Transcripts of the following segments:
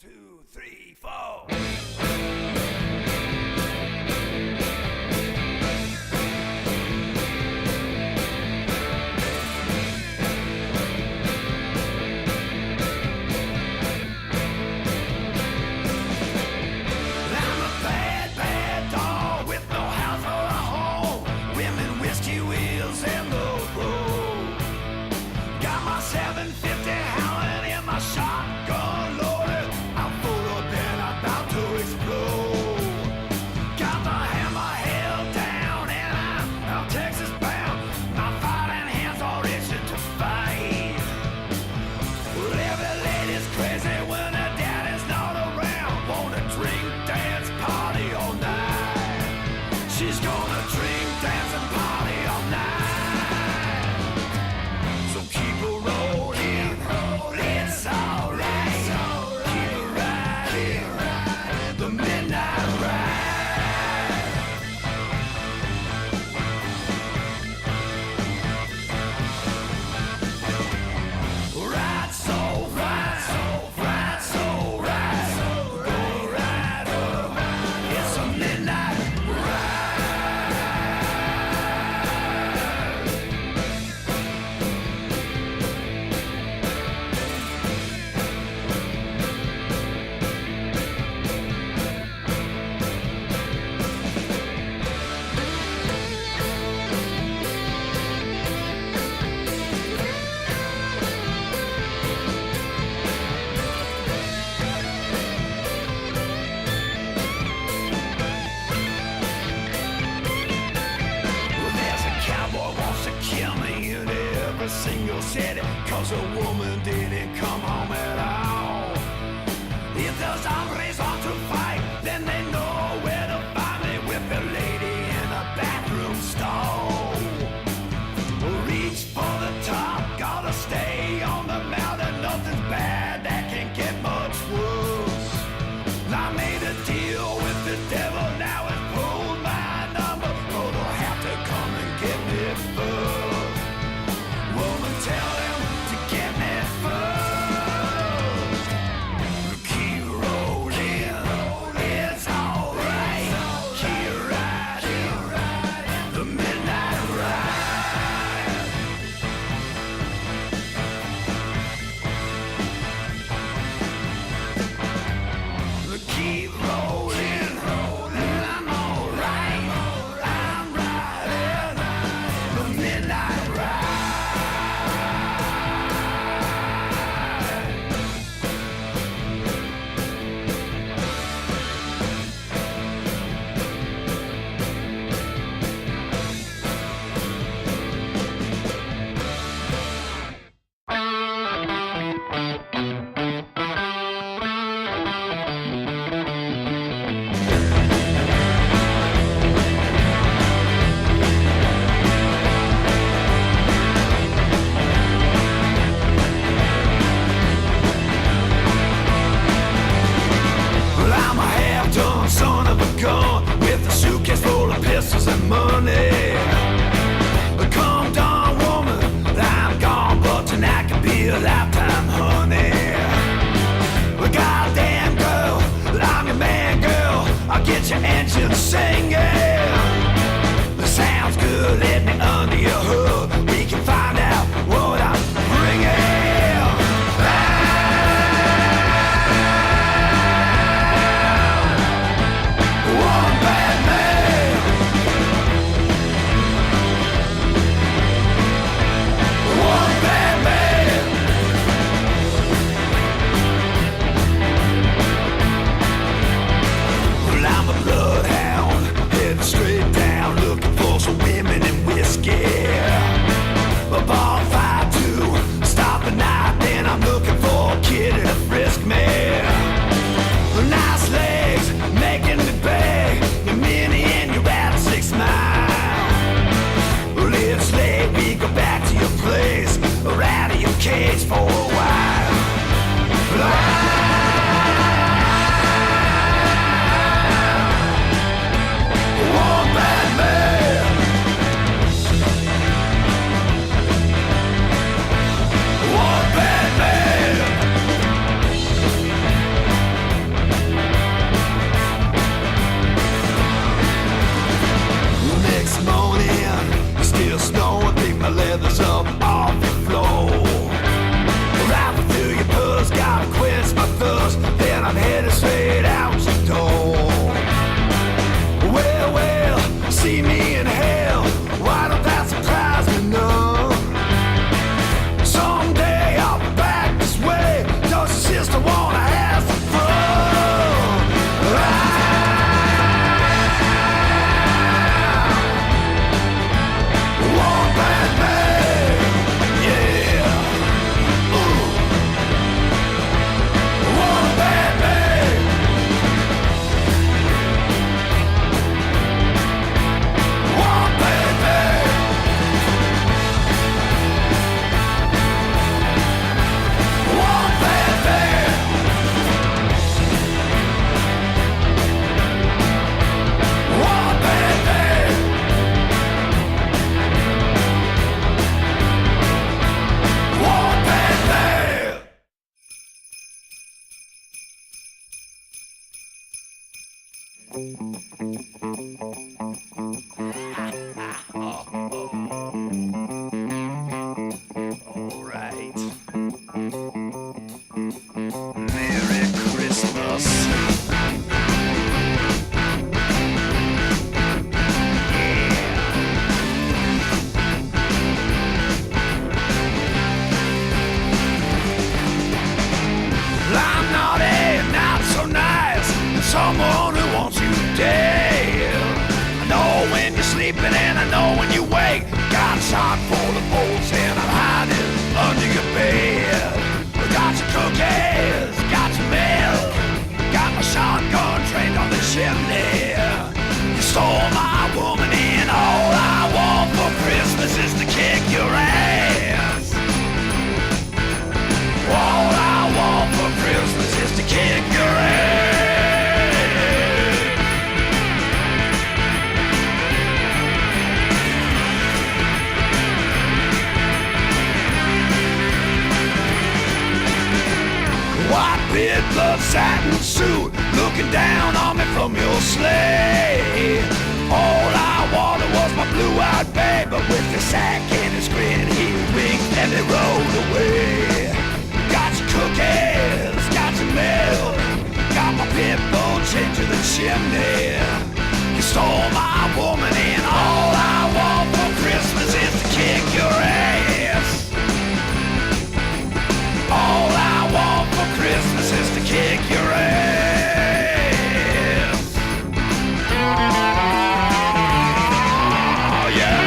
2, 3, 4. She's gonna drink, dance, and party all night. So keep her rolling, it's alright. Keep her riding, the midnight ride. Ride so right, ride so right. Go ride up, it's a midnight ride. Single city, cause a woman didn't come home at all. If those hombres want to fight, then they know where to find me with the lady in a bathroom stall. Reach for the top, gotta stay on the mountain. Nothing's bad, that can't get much worse. I made a deal with the devil, now it's pulled my number. Oh, they'll have to come and get me first. Tell them to get me first. Keep rolling, it's alright. Keep riding, the midnight ride. Keep rolling, I'm alright. I'm riding the midnight ride. Son of a gun with a suitcase full of pistols and money. Come down, woman, I'm gone, but tonight could be a lifetime, honey. Goddamn girl, I'm your man, girl. I'll get your engine singing. Sounds good, let me under your hood. We can find out what I'm bringing. Straight down, looking for some women and whiskey. A bonfire too, stop the night, then I'm looking for a kid to frisk me. Nice legs, making me beg, your mini and your at 6 Mile. It's late, we go back to your place, or out of your cage for a while. Alright. Merry Christmas. I'm naughty, not so nice. Someone who wants you dead. I know when you're sleeping and I know when you wake. Got a sock full of bolts and I'm hiding under your bed. We got some cookies, got some milk. Got my shotgun trained on the chimney. You stole my woman and all I want for Christmas is to kick your ass. All I want for Christmas is to kick your ass. White beard, blood satin suit, looking down on me from your sleigh. All I wanted was my blue-eyed babe, but with the sack and his grin, he winked and they rode away. Got some cookies, got some milk, got my pit bull chained to the chimney. You stole my woman and all I want for Christmas is to kick your ass. All I want for Christmas is to kick your ass. Oh, yeah.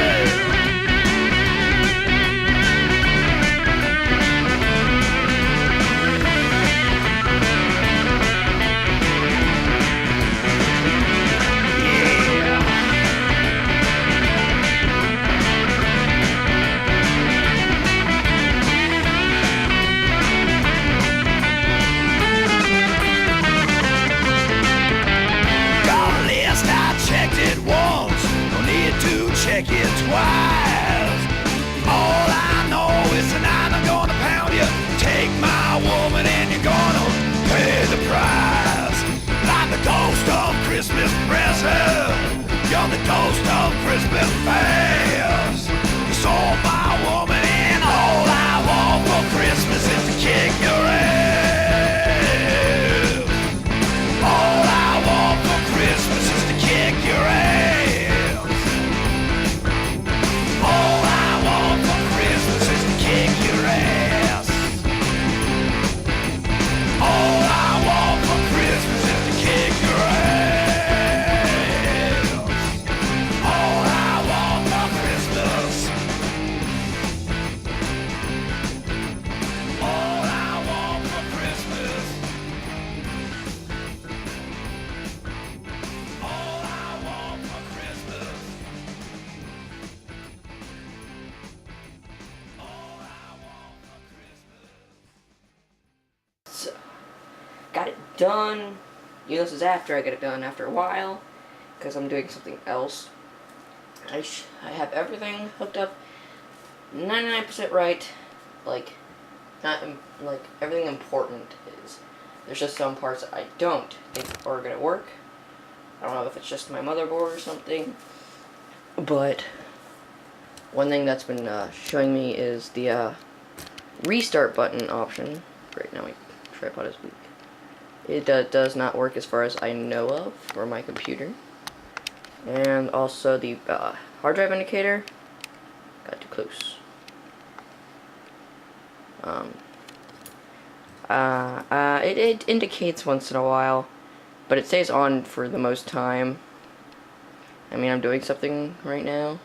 Check it twice. All I know is tonight I'm gonna pound you. Take my woman and you're gonna pay the price. Like the ghost of Christmas present. You're the ghost of Christmas past. You stole my woman and all I want for Christmas is to kick your ass. All I want for Christmas is to kick your ass. All I want for Christmas is to kick your ass. All I want for Christmas is to kick your ass. All I want for Christmas. All I want for Christmas. All I want for Christmas. So, got it done. You know, this is after I get it done after a while, because I'm doing something else. I have everything hooked up 99% right, like, not, like, everything important is. There's just some parts that I don't think are gonna work. I don't know if it's just my motherboard or something, but one thing that's been showing me is the restart button option. Right now, my tripod is weak. It does not work as far as I know of for my computer. And also the hard drive indicator got too close. It indicates once in a while, but it stays on for the most time. I mean, I'm doing something right now,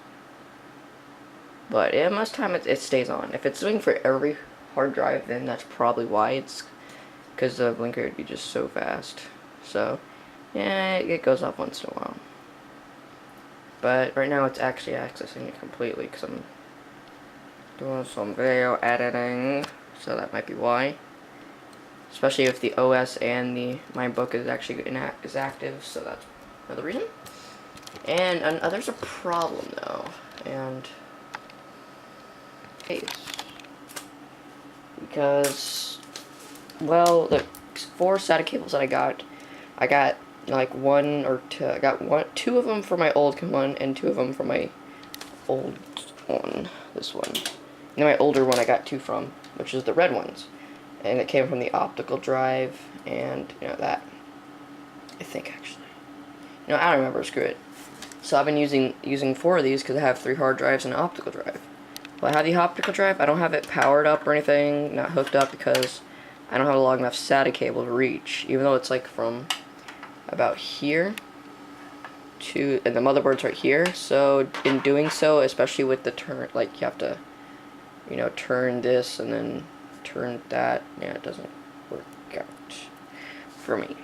but yeah, most time it stays on. If it's doing for every hard drive, then that's probably why. It's because the blinker would be just so fast. So yeah, it goes off once in a while. But right now it's actually accessing it completely because I'm doing some video editing, so that might be why. Especially if the OS and my book is actually is active, so that's another reason. And there's a problem though, and case because, well, the 4 SATA cables that I got like one or two. I got two of them for my old one and two of them for my old one. This one. And my older one I got two from, which is the red ones, and it came from the optical drive and that. I think actually. I don't remember. Screw it. So I've been using 4 of these because I have 3 hard drives and an optical drive. Well, I have the optical drive. I don't have it powered up or anything, not hooked up because I don't have a long enough SATA cable to reach, even though it's like from about here to, and the motherboard's right here. So in doing so, especially with the turn, like you have to, turn this and then turn that. Yeah, it doesn't work out for me.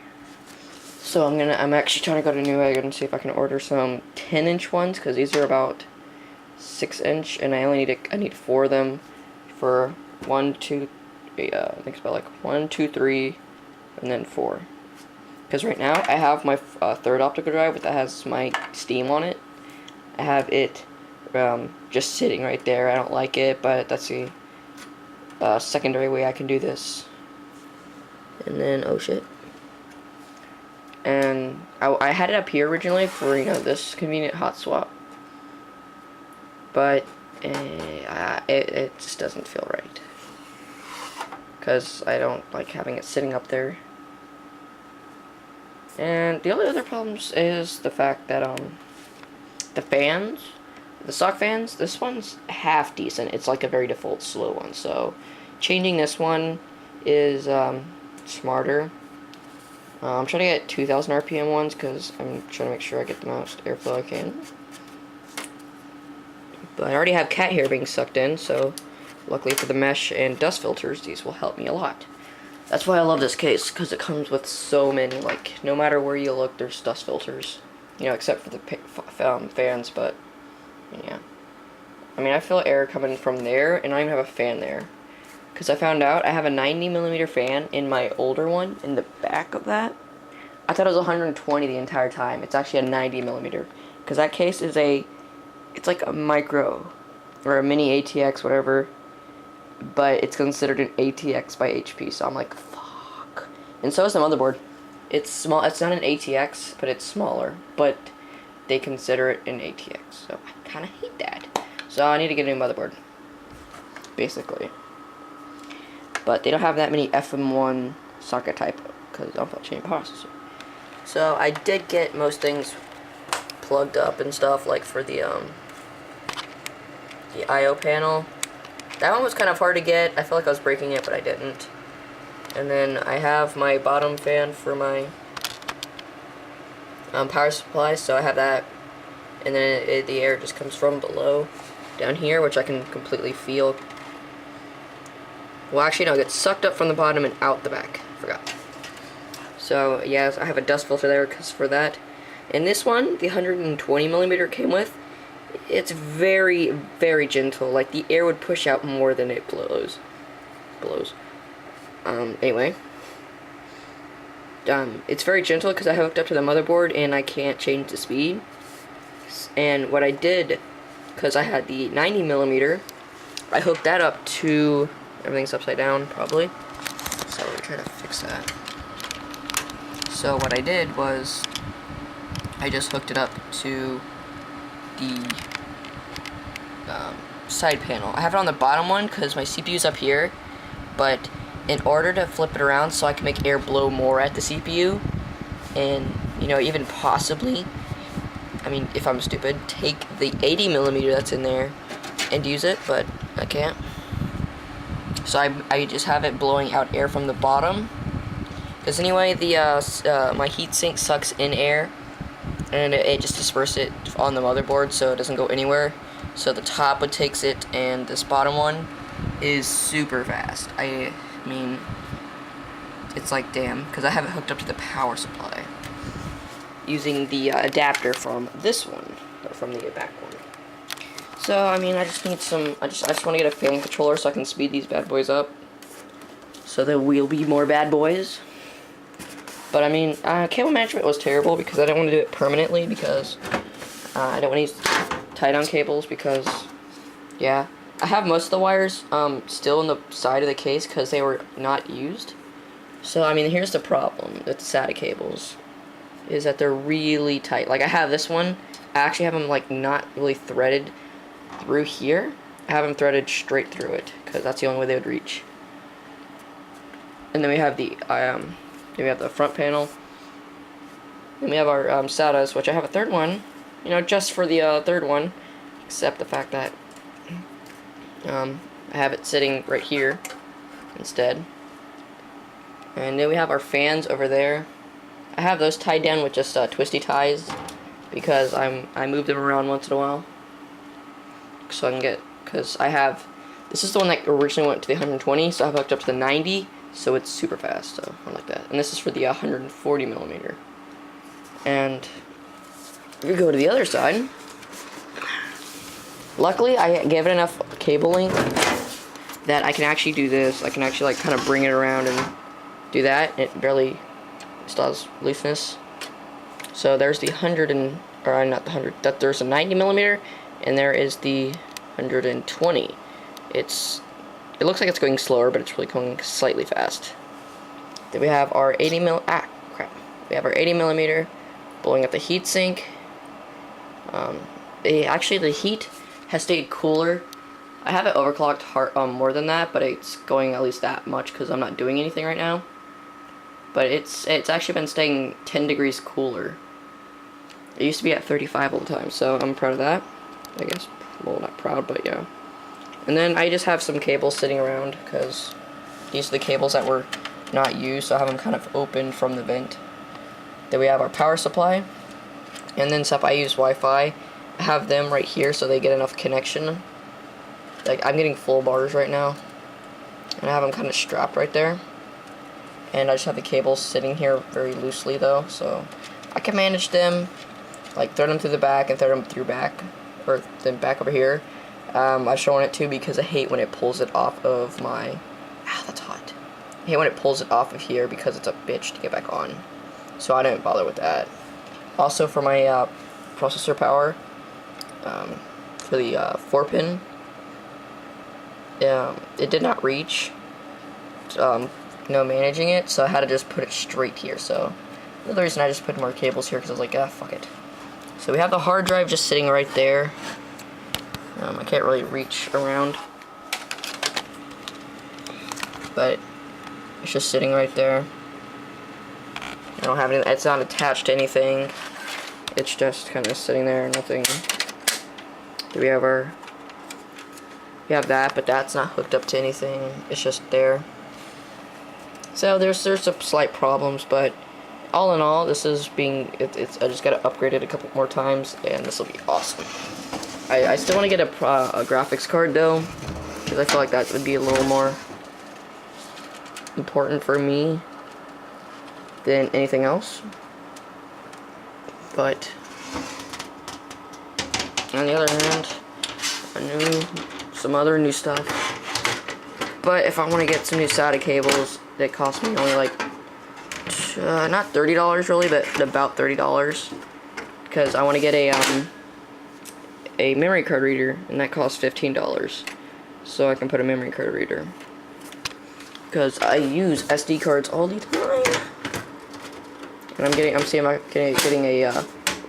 So I'm actually trying to go to Newegg and see if I can order some 10-inch ones because these are about 6-inch, and I need 4 of them for 1, 2, I think it's about like 1, 2, 3, and then 4. Because right now I have my third optical drive that has my Steam on it. I have it just sitting right there. I don't like it, but that's the secondary way I can do this. And then, oh shit. And I had it up here originally for, this convenient hot swap. But it just doesn't feel right. Because I don't like having it sitting up there. And the only other problems is the fact that the fans, the stock fans, this one's half decent. It's like a very default slow one. So changing this one is smarter. I'm trying to get 2,000 RPM ones because I'm trying to make sure I get the most airflow I can. But I already have cat hair being sucked in, so luckily for the mesh and dust filters, these will help me a lot. That's why I love this case, because it comes with so many, like, no matter where you look, there's dust filters. Except for the fans, but, yeah. I mean, I feel air coming from there, and I don't even have a fan there. Because I found out I have a 90mm fan in my older one, in the back of that. I thought it was 120 the entire time. It's actually a 90mm. Because that case is it's like a micro, or a mini ATX, whatever. But it's considered an ATX by HP, so I'm like, fuck. And so is the motherboard. It's small. It's not an ATX, but it's smaller. But they consider it an ATX, so I kind of hate that. So I need to get a new motherboard, basically. But they don't have that many FM1 socket type because I'm changing processor. So I did get most things plugged up and stuff, like for the I/O panel. That one was kind of hard to get. I felt like I was breaking it, but I didn't. And then I have my bottom fan for my power supply, so I have that. And then the air just comes from below down here, which I can completely feel. Well, actually, no, it gets sucked up from the bottom and out the back. Forgot. So, yes, I have a dust filter there because for that. And this one, the 120mm came with, it's very, very gentle. Like, the air would push out more than it blows. Anyway. It's very gentle because I hooked up to the motherboard and I can't change the speed. And what I did, because I had the 90mm, I hooked that up to... Everything's upside down, probably. So we're trying to fix that. So what I did was, I just hooked it up to the side panel. I have it on the bottom one because my CPU's up here, but in order to flip it around so I can make air blow more at the CPU, and, even possibly, I mean, if I'm stupid, take the 80mm that's in there and use it, but I can't. So I just have it blowing out air from the bottom. Because anyway, my heatsink sucks in air, and it just disperses it on the motherboard, so it doesn't go anywhere. So the top one takes it, and this bottom one is super fast. I mean, it's like, damn, because I have it hooked up to the power supply using the adapter from this one, or from the back one. So, I mean, I just need some, I just want to get a fan controller so I can speed these bad boys up. So there will be more bad boys. But, I mean, cable management was terrible because I didn't want to do it permanently because I don't want to use tie-down cables because, yeah. I have most of the wires still in the side of the case because they were not used. So, I mean, here's the problem with the SATA cables. is that they're really tight. Like I have this one, I actually have them like not really threaded through here. I have them threaded straight through it because that's the only way they would reach. And then we have the front panel. Then we have our SATAs, which I have a third one, you know, just for the third one, except the fact that I have it sitting right here instead. And then we have our fans over there. I have those tied down with just twisty ties because I move them around once in a while, so I can get, because I have, this is the one that originally went to the 120, so I've hooked up to the 90, so it's super fast, so I like that. And this is for the 140 millimeter. And we go to the other side. Luckily, I gave it enough cable length that I can actually do this. I can actually like kind of bring it around and do that. It barely still has looseness. So there's the 100 and, or not the 100. That there's a 90 millimeter, and there is the 120. It looks like it's going slower, but it's really going slightly fast. Then we have our 80 mil. We have our 80 millimeter blowing up the heat sink. Actually, the heat has stayed cooler. I have it overclocked more than that, but it's going at least that much because I'm not doing anything right now. But it's actually been staying 10 degrees cooler. It used to be at 35 all the time, so I'm proud of that, I guess. Well, not proud, but yeah. And then I just have some cables sitting around because these are the cables that were not used, so I have them kind of open from the vent. Then we have our power supply, and then stuff I use Wi-Fi. I have them right here so they get enough connection. Like I'm getting full bars right now, and I have them kind of strapped right there. And I just have the cables sitting here very loosely though, so I can manage them. Like thread them through the back and thread them through back, or then back over here. I've shown it too because I hate when it pulls it off of my. Ow, that's hot. I hate when it pulls it off of here because it's a bitch to get back on. So I didn't bother with that. Also for my processor power, for the 4-pin, it did not reach. No managing it, so I had to just put it straight here. So another reason I just put more cables here because I was like, ah, fuck it. So we have the hard drive just sitting right there. I can't really reach around, but it's just sitting right there. I don't have any. It's not attached to anything. It's just kind of sitting there, nothing. We have that, but that's not hooked up to anything. It's just there. So there's some slight problems, but all in all, this is being. I just gotta upgrade it a couple more times, and this will be awesome. I still want to get a graphics card though, because I feel like that would be a little more important for me than anything else. But on the other hand, some other new stuff. But if I want to get some new SATA cables, that cost me only like not $30 really, but about $30, because I want to get a memory card reader, and that costs $15, so I can put a memory card reader, because I use SD cards all the time. And I'm getting a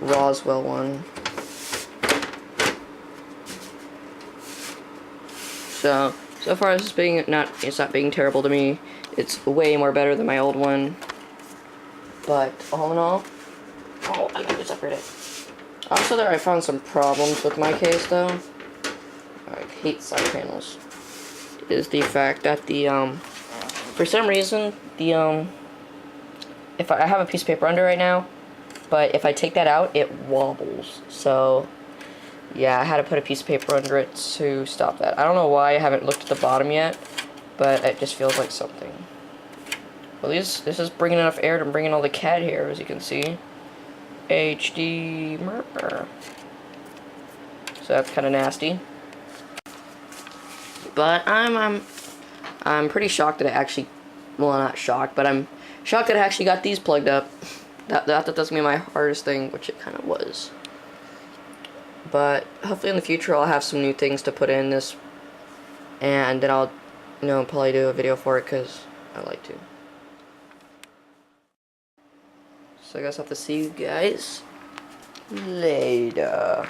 Roswell one. So far this is it's not being terrible to me. It's way more better than my old one. But all in all, I gotta separate it. Also I found some problems with my case though. I hate side panels. Is the fact that for some reason if I have a piece of paper under right now, but if I take that out, it wobbles. So yeah, I had to put a piece of paper under it to stop that. I don't know why. I haven't looked at the bottom yet, but it just feels like something. Well, this is bringing enough air to bring in all the cat hair, as you can see. HD murder. So that's kind of nasty. But I'm pretty shocked that it actually, well, not shocked, but I'm shocked that I actually got these plugged up. That doesn't mean my hardest thing, which it kind of was. But hopefully in the future I'll have some new things to put in this, and then I'll, probably do a video for it because I like to. So I guess I'll have to see you guys later.